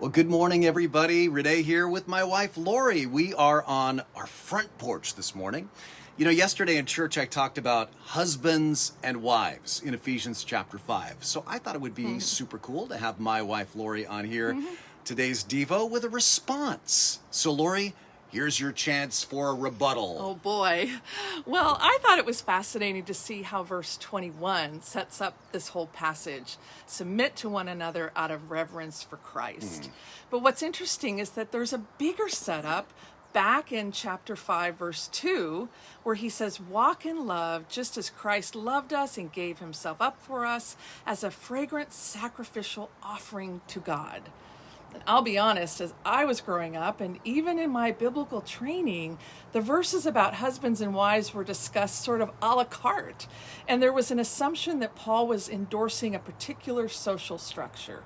Well, good morning, everybody. Rene here with my wife, Laurie. We are on our front porch this morning. You know, yesterday in church, I talked about husbands and wives in Ephesians chapter 5. So I thought it would be super cool to have my wife, Laurie, on here. Today's Devo with a response. So, Laurie, here's your chance for a rebuttal. Oh boy. Well, I thought it was fascinating to see how verse 21 sets up this whole passage. Submit to one another out of reverence for Christ. But what's interesting is that there's a bigger setup back in chapter 5, verse 2, where he says, walk in love just as Christ loved us and gave himself up for us as a fragrant sacrificial offering to God. I'll be honest, as I was growing up, and even in my biblical training, the verses about husbands and wives were discussed sort of a la carte. And there was an assumption that Paul was endorsing a particular social structure.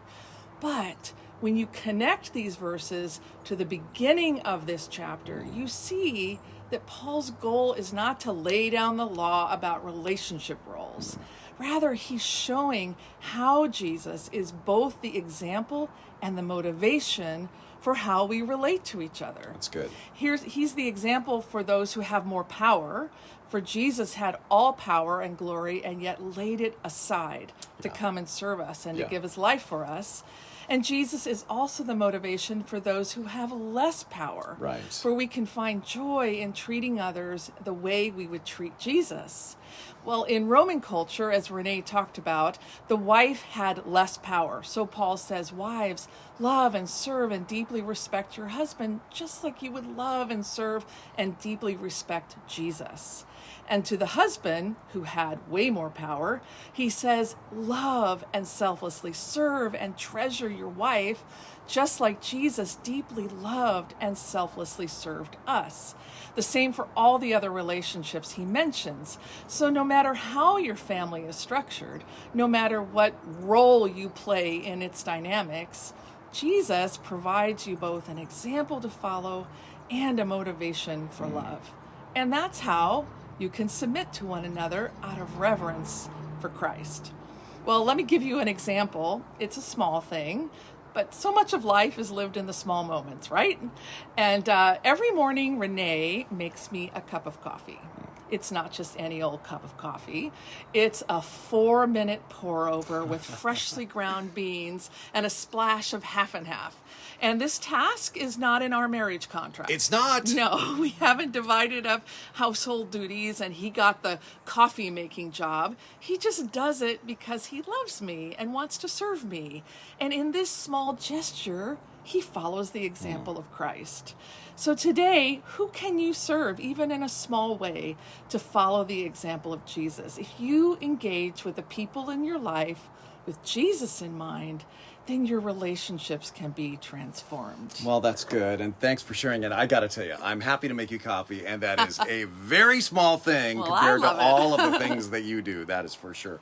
But when you connect these verses to the beginning of this chapter, you see that Paul's goal is not to lay down the law about relationship roles. Rather, he's showing how Jesus is both the example and the motivation for how we relate to each other. That's good. He's the example for those who have more power. For Jesus had all power and glory and yet laid it aside to come and serve us and to give his life for us. And Jesus is also the motivation for those who have less power. Right. For we can find joy in treating others the way we would treat Jesus. Well, in Roman culture, as Rene talked about, the wife had less power. So Paul says, wives, love and serve and deeply respect your husband, just like you would love and serve and deeply respect Jesus. And to the husband, who had way more power, he says, love and selflessly serve and treasure your wife, just like Jesus deeply loved and selflessly served us. The same for all the other relationships he mentions. So no matter how your family is structured, no matter what role you play in its dynamics, Jesus provides you both an example to follow and a motivation for love. And that's how you can submit to one another out of reverence for Christ. Well, let me give you an example. It's a small thing, but so much of life is lived in the small moments, right? And every morning, Rene makes me a cup of coffee. It's not just any old cup of coffee. It's a 4-minute pour over with freshly ground beans and a splash of half and half. And this task is not in our marriage contract. It's not. No, we haven't divided up household duties and he got the coffee making job. He just does it because he loves me and wants to serve me. And in this small gesture, he follows the example of Christ. So today, who can you serve, even in a small way, to follow the example of Jesus? If you engage with the people in your life with Jesus in mind, then your relationships can be transformed. Well, that's good, and thanks for sharing it. I got to tell you, I'm happy to make you coffee, and that is a very small thing compared to all of the things that you do, that is for sure.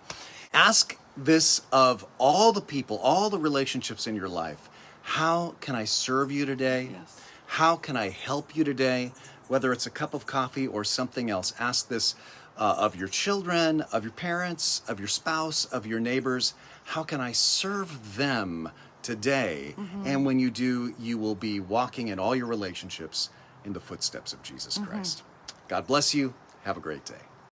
Ask this of all the people, all the relationships in your life. How can I serve you today? Yes. How can I help you today? Whether it's a cup of coffee or something else, ask this of your children, of your parents, of your spouse, of your neighbors. How can I serve them today? And when you do, you will be walking in all your relationships in the footsteps of Jesus Christ. God bless you. Have a great day.